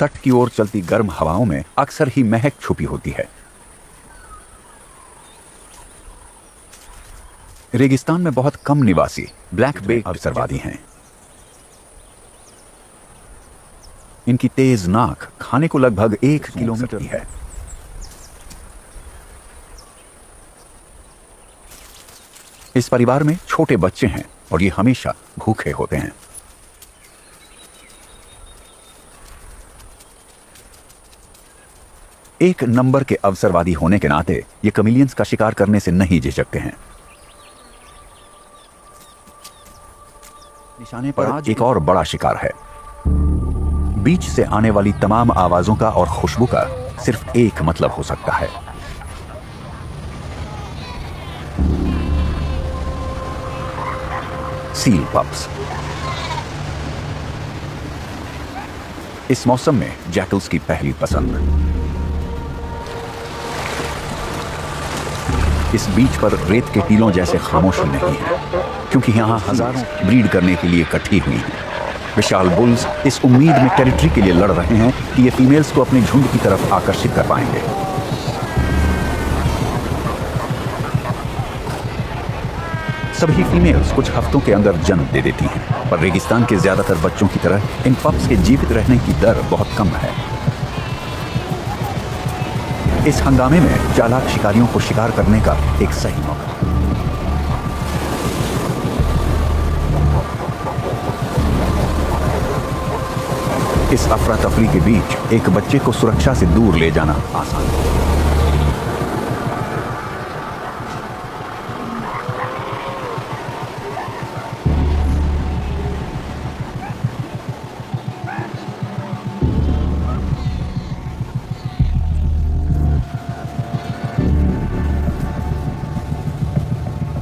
तट की ओर चलती गर्म हवाओं में अक्सर ही महक छुपी होती है। रेगिस्तान में बहुत कम निवासी ब्लैक बेक अवसरवादी हैं। इनकी तेज नाक खाने को लगभग 1 किलोमीटर की है। इस परिवार में छोटे बच्चे हैं और ये हमेशा भूखे होते हैं। एक नंबर के अवसरवादी होने के नाते ये कमिलियंस का शिकार करने से नहीं झिझकते हैं। निशाने पर आज एक और बड़ा शिकार है। बीच से आने वाली तमाम आवाजों का और खुशबू का सिर्फ एक मतलब हो सकता है। Seal pups. इस मौसम में जैकल्स की पहली पसंद। इस बीच पर रेत के टीलों जैसे खामोशी नहीं है, क्योंकि यहां हजारों ब्रीड करने के लिए इकट्ठी हुई हैं। विशाल बुल्स इस उम्मीद में टेरिटरी के लिए लड़ रहे हैं कि ये फीमेल्स को अपने झुंड की तरफ आकर्षित कर पाएंगे। सभी फीमेल्स कुछ हफ्तों के अंदर जन्म दे देती हैं, पर रेगिस्तान के ज्यादातर बच्चों की तरह इन पप्स के जीवित रहने की दर बहुत कम है। इस हंगामे में चालाक शिकारियों को शिकार करने का एक सही मौका। इस अफरा तफरी के बीच एक बच्चे को सुरक्षा से दूर ले जाना आसान है।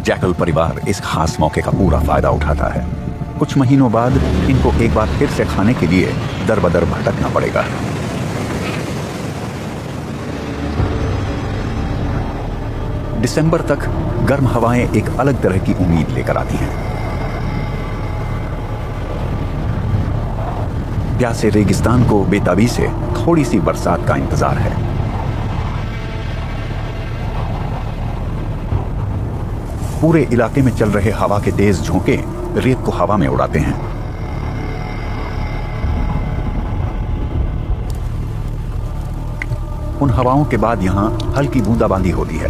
जैकल परिवार इस खास मौके का पूरा फायदा उठाता है। कुछ महीनों बाद इनको एक बार फिर से खाने के लिए दर बदर भटकना पड़ेगा। दिसंबर तक गर्म हवाएं एक अलग तरह की उम्मीद लेकर आती हैं। प्यासे रेगिस्तान को बेताबी से थोड़ी सी बरसात का इंतजार है। पूरे इलाके में चल रहे हवा के तेज झोंके रेत को हवा में उड़ाते हैं। उन हवाओं के बाद यहां हल्की बूंदाबांदी होती है।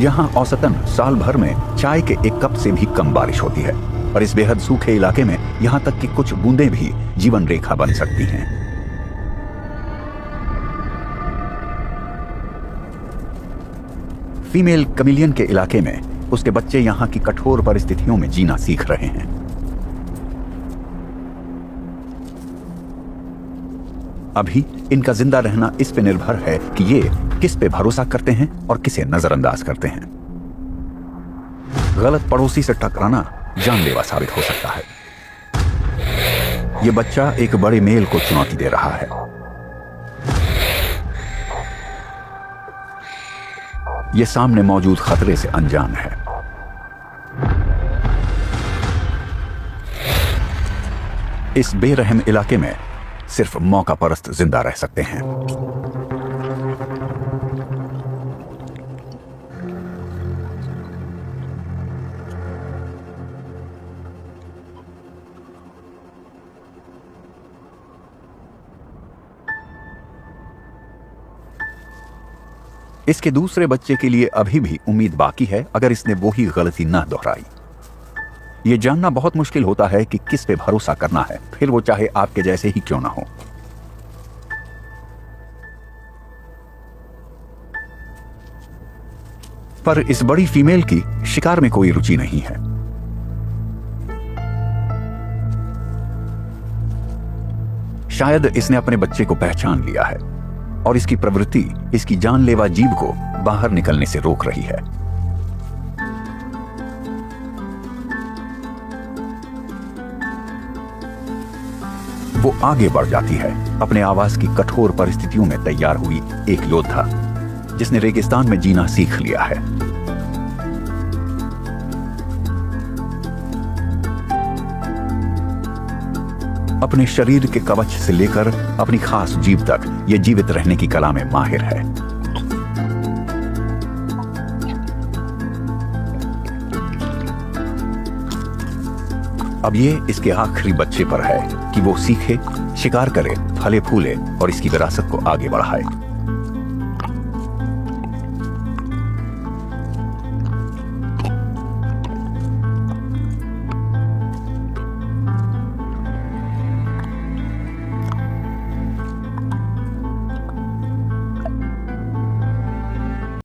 यहां औसतन साल भर में चाय के एक कप से भी कम बारिश होती है, और इस बेहद सूखे इलाके में यहां तक कि कुछ बूंदें भी जीवन रेखा बन सकती हैं। फीमेल कमिलियन के इलाके में उसके बच्चे यहां की कठोर परिस्थितियों में जीना सीख रहे हैं। अभी इनका जिंदा रहना इस पे निर्भर है कि ये किस पे भरोसा करते हैं और किसे नजरअंदाज करते हैं। गलत पड़ोसी से टकराना जानलेवा साबित हो सकता है। यह बच्चा एक बड़े मेल को चुनौती दे रहा है। यह सामने मौजूद खतरे से अनजान है। इस बेरहम इलाके में सिर्फ मौका परस्त जिंदा रह सकते हैं। इसके दूसरे बच्चे के लिए अभी भी उम्मीद बाकी है, अगर इसने वो ही गलती न दोहराई। यह जानना बहुत मुश्किल होता है कि किस पे भरोसा करना है, फिर वो चाहे आपके जैसे ही क्यों ना हो। पर इस बड़ी फीमेल की शिकार में कोई रुचि नहीं है। शायद इसने अपने बच्चे को पहचान लिया है और इसकी प्रवृत्ति इसकी जानलेवा जीव को बाहर निकलने से रोक रही है। वो आगे बढ़ जाती है, अपने आवास की कठोर परिस्थितियों में तैयार हुई एक योद्धा जिसने रेगिस्तान में जीना सीख लिया है। अपने शरीर के कवच से लेकर अपनी खास जीभ तक ये जीवित रहने की कला में माहिर है। अब ये इसके आखिरी बच्चे पर है कि वो सीखे, शिकार करे, फले फूले और इसकी विरासत को आगे बढ़ाए।